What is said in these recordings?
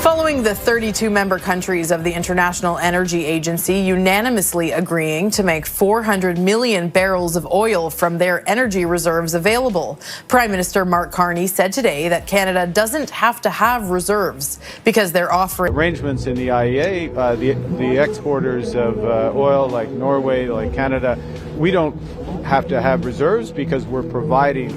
Following the 32 member countries of the International Energy Agency unanimously agreeing to make 400 million barrels of oil from their energy reserves available, Prime Minister Mark Carney said today that Canada doesn't have to have reserves because they're offering arrangements in the IEA, the exporters of oil like Norway, like Canada, we don't have to have reserves because we're providing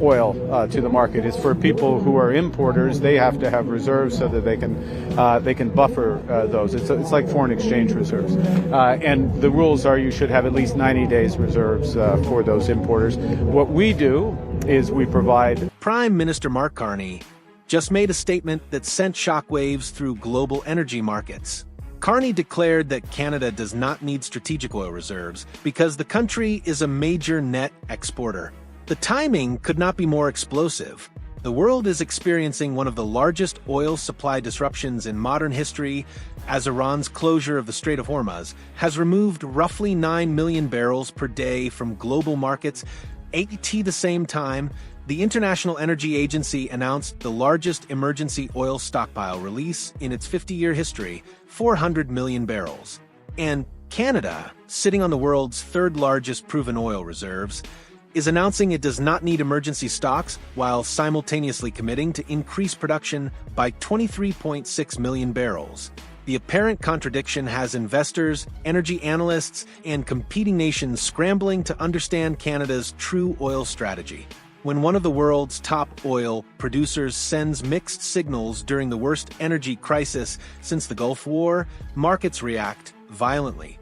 oil to the market. It's for people who are importers. They have to have reserves so that they can buffer those. It's like foreign exchange reserves. And the rules are you should have at least 90 days reserves for those importers. What we do is we provide. Prime Minister Mark Carney just made a statement that sent shockwaves through global energy markets. Carney declared that Canada does not need strategic oil reserves because the country is a major net exporter. The timing could not be more explosive. The world is experiencing one of the largest oil supply disruptions in modern history, as Iran's closure of the Strait of Hormuz has removed roughly 9 million barrels per day from global markets. At the same time, the International Energy Agency announced the largest emergency oil stockpile release in its 50-year history, 400 million barrels. And Canada, sitting on the world's third-largest proven oil reserves, is announcing it does not need emergency stocks while simultaneously committing to increase production by 23.6 million barrels. The apparent contradiction has investors, energy analysts, and competing nations scrambling to understand Canada's true oil strategy. When one of the world's top oil producers sends mixed signals during the worst energy crisis since the Gulf War, markets react violently.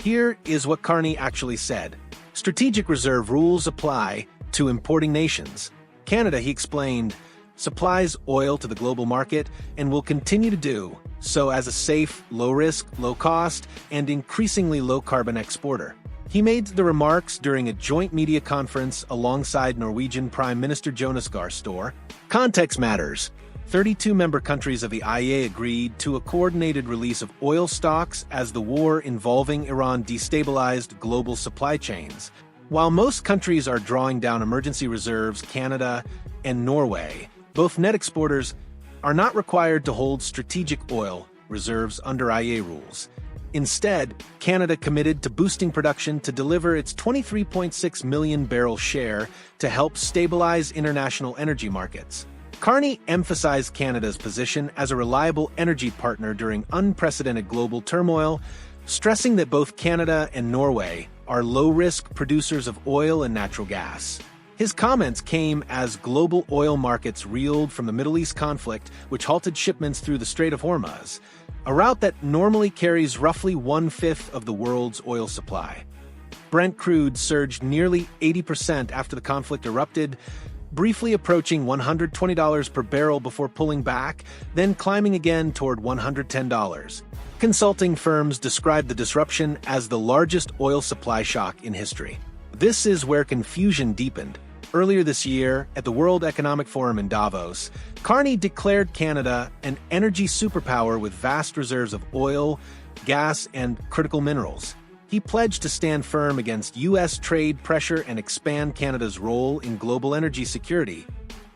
Here is what Carney actually said. Strategic reserve rules apply to importing nations. Canada, he explained, supplies oil to the global market and will continue to do so as a safe, low-risk, low-cost, and increasingly low-carbon exporter. He made the remarks during a joint media conference alongside Norwegian Prime Minister Jonas Gahr Store. Context matters. 32 member countries of the IEA agreed to a coordinated release of oil stocks as the war involving Iran destabilized global supply chains. While most countries are drawing down emergency reserves, Canada and Norway, both net exporters, are not required to hold strategic oil reserves under IEA rules. Instead, Canada committed to boosting production to deliver its 23.6 million barrel share to help stabilize international energy markets. Carney emphasized Canada's position as a reliable energy partner during unprecedented global turmoil, stressing that both Canada and Norway are low-risk producers of oil and natural gas. His comments came as global oil markets reeled from the Middle East conflict, which halted shipments through the Strait of Hormuz, a route that normally carries roughly 1/5 of the world's oil supply. Brent crude surged nearly 80% after the conflict erupted, briefly approaching $120 per barrel before pulling back, then climbing again toward $110. Consulting firms described the disruption as the largest oil supply shock in history. This is where confusion deepened. Earlier this year, at the World Economic Forum in Davos, Carney declared Canada an energy superpower with vast reserves of oil, gas, and critical minerals. He pledged to stand firm against U.S. trade pressure and expand Canada's role in global energy security.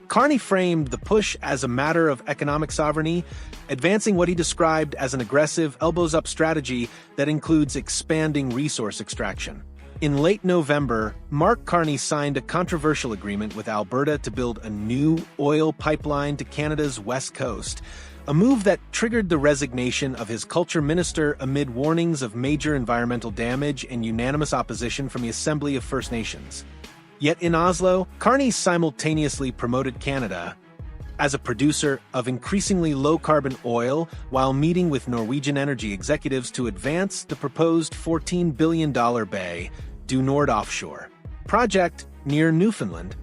Carney framed the push as a matter of economic sovereignty, advancing what he described as an aggressive, elbows-up strategy that includes expanding resource extraction. In late November, Mark Carney signed a controversial agreement with Alberta to build a new oil pipeline to Canada's west coast, a move that triggered the resignation of his culture minister amid warnings of major environmental damage and unanimous opposition from the Assembly of First Nations. Yet in Oslo, Carney simultaneously promoted Canada as a producer of increasingly low-carbon oil while meeting with Norwegian energy executives to advance the proposed $14 billion Bay du Nord offshore project near Newfoundland,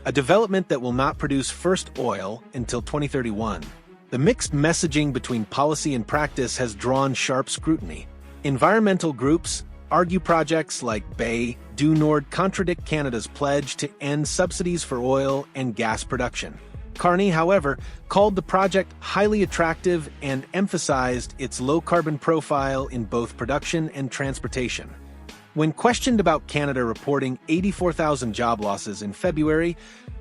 a development that will not produce first oil until 2031. The mixed messaging between policy and practice has drawn sharp scrutiny. Environmental groups argue projects like Bay du Nord contradict Canada's pledge to end subsidies for oil and gas production. Carney, however, called the project highly attractive and emphasized its low-carbon profile in both production and transportation. When questioned about Canada reporting 84,000 job losses in February,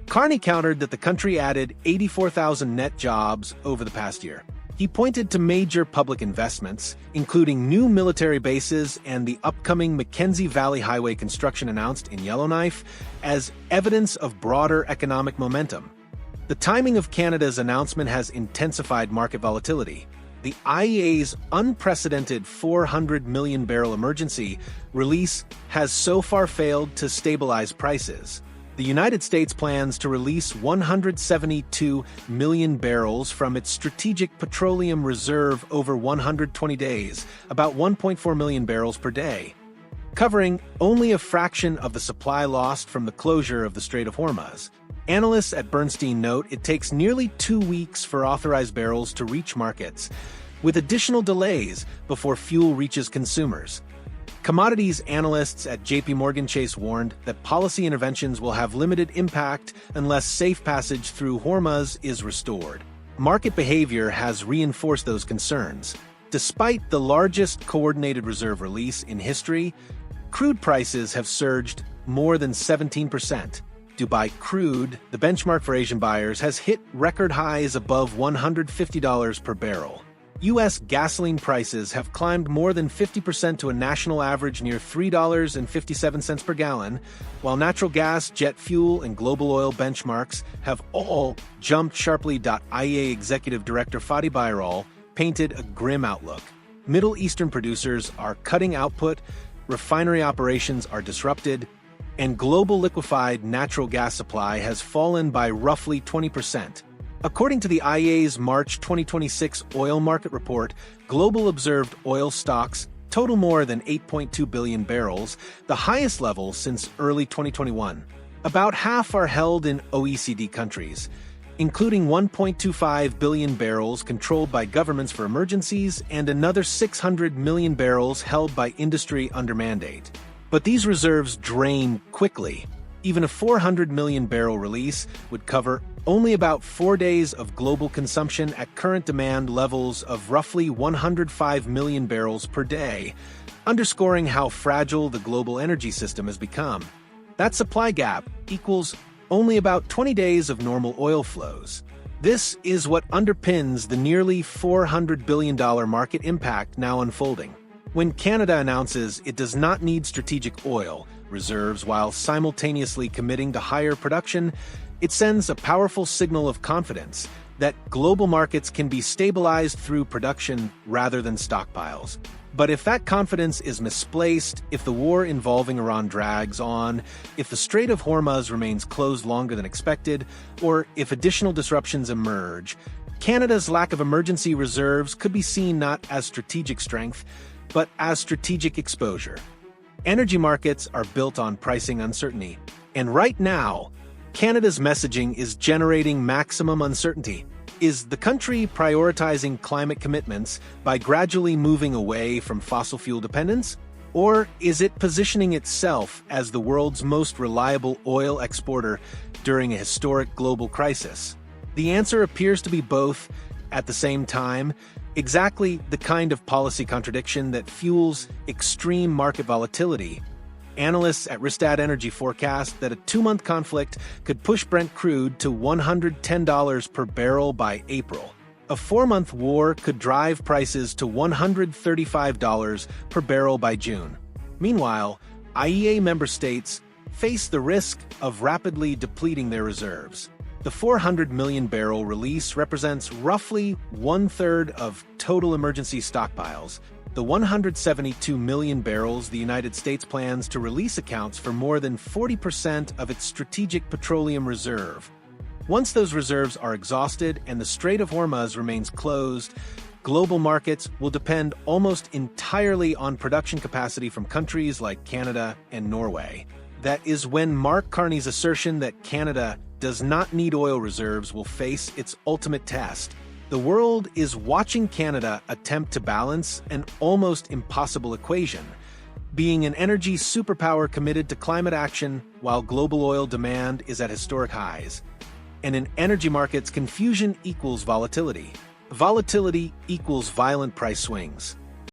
Carney countered that the country added 84,000 net jobs over the past year. He pointed to major public investments, including new military bases and the upcoming Mackenzie Valley Highway construction announced in Yellowknife, as evidence of broader economic momentum. The timing of Canada's announcement has intensified market volatility. The IEA's unprecedented 400 million barrel emergency release has so far failed to stabilize prices. The United States plans to release 172 million barrels from its strategic petroleum reserve over 120 days, about 1.4 million barrels per day, covering only a fraction of the supply lost from the closure of the Strait of Hormuz. Analysts at Bernstein note it takes nearly 2 weeks for authorized barrels to reach markets, with additional delays before fuel reaches consumers. Commodities analysts at JPMorgan Chase warned that policy interventions will have limited impact unless safe passage through Hormuz is restored. Market behavior has reinforced those concerns. Despite the largest coordinated reserve release in history, crude prices have surged more than 17%. Dubai crude, the benchmark for Asian buyers, has hit record highs above $150 per barrel. U.S. gasoline prices have climbed more than 50% to a national average near $3.57 per gallon, while natural gas, jet fuel, and global oil benchmarks have all jumped sharply. IEA Executive Director Fadi Bayral painted a grim outlook. Middle Eastern producers are cutting output, refinery operations are disrupted, and global liquefied natural gas supply has fallen by roughly 20%. According to the IEA's March 2026 oil market report, global observed oil stocks total more than 8.2 billion barrels, the highest level since early 2021. About half are held in OECD countries, including 1.25 billion barrels controlled by governments for emergencies and another 600 million barrels held by industry under mandate. But these reserves drain quickly. Even a 400 million barrel release would cover only about 4 days of global consumption at current demand levels of roughly 105 million barrels per day, underscoring how fragile the global energy system has become. That supply gap equals only about 20 days of normal oil flows. This is what underpins the nearly $400 billion market impact now unfolding. When Canada announces it does not need strategic oil reserves while simultaneously committing to higher production, it sends a powerful signal of confidence that global markets can be stabilized through production rather than stockpiles. But if that confidence is misplaced, if the war involving Iran drags on, if the Strait of Hormuz remains closed longer than expected, or if additional disruptions emerge, Canada's lack of emergency reserves could be seen not as strategic strength, but as strategic exposure. Energy markets are built on pricing uncertainty, and right now, Canada's messaging is generating maximum uncertainty. Is the country prioritizing climate commitments by gradually moving away from fossil fuel dependence? Or is it positioning itself as the world's most reliable oil exporter during a historic global crisis? The answer appears to be both at the same time, exactly the kind of policy contradiction that fuels extreme market volatility. Analysts at Rystad Energy forecast that a 2-month conflict could push Brent crude to $110 per barrel by April. A 4-month war could drive prices to $135 per barrel by June. Meanwhile, IEA member states face the risk of rapidly depleting their reserves. The 400 million barrel release represents roughly 1/3 of total emergency stockpiles. The 172 million barrels the United States plans to release accounts for more than 40% of its strategic petroleum reserve. Once those reserves are exhausted and the Strait of Hormuz remains closed, global markets will depend almost entirely on production capacity from countries like Canada and Norway. That is when Mark Carney's assertion that Canada does not need oil reserves will face its ultimate test. The world is watching Canada attempt to balance an almost impossible equation, being an energy superpower committed to climate action while global oil demand is at historic highs. And in energy markets, confusion equals volatility. Volatility equals violent price swings.